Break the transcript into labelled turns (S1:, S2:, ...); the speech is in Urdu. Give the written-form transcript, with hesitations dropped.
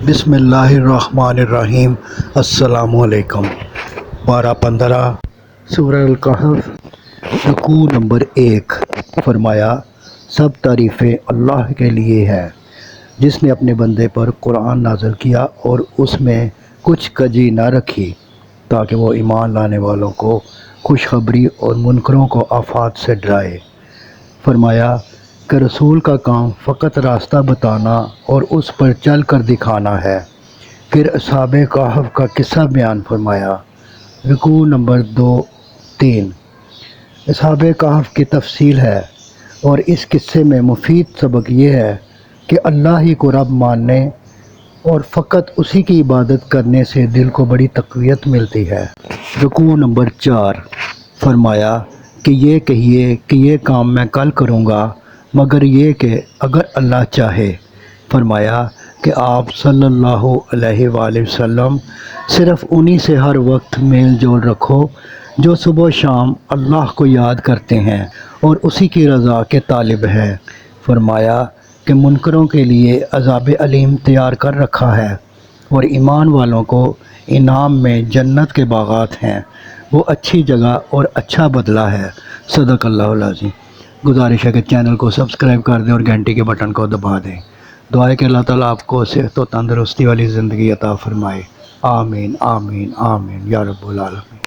S1: بسم اللہ الرحمن الرحیم۔ السلام علیکم۔ پارہ 15 سورہ الکہف رکوع نمبر 1۔ فرمایا سب تعریفیں اللہ کے لیے ہے جس نے اپنے بندے پر قرآن نازل کیا اور اس میں کچھ کجی نہ رکھی تاکہ وہ ایمان لانے والوں کو خوشخبری اور منکروں کو آفات سے ڈرائے۔ فرمایا کہ رسول کا کام فقط راستہ بتانا اور اس پر چل کر دکھانا ہے۔ پھر اصحاب کہف کا قصہ بیان فرمایا۔ رکوع نمبر 2-3۔ اصحاب کہف کی تفصیل ہے اور اس قصے میں مفید سبق یہ ہے کہ اللہ ہی کو رب ماننے اور فقط اسی کی عبادت کرنے سے دل کو بڑی تقویت ملتی ہے۔ رکوع نمبر 4۔ فرمایا کہ یہ کہیے کہ یہ کام میں کل کروں گا مگر یہ کہ اگر اللہ چاہے۔ فرمایا کہ آپ صلی اللہ علیہ وآلہ وسلم صرف انہی سے ہر وقت میل جول رکھو جو صبح و شام اللہ کو یاد کرتے ہیں اور اسی کی رضا کے طالب ہیں۔ فرمایا کہ منکروں کے لیے عذاب علیم تیار کر رکھا ہے اور ایمان والوں کو انعام میں جنت کے باغات ہیں، وہ اچھی جگہ اور اچھا بدلہ ہے۔ صدق اللہ العظیم۔ گزارش ہے کہ چینل کو سبسکرائب کر دیں اور گھنٹی کے بٹن کو دبا دیں۔ دعا ہے کہ اللہ تعالیٰ آپ کو صحت و تندرستی والی زندگی عطا فرمائے۔ آمین آمین آمین یا رب العالمین۔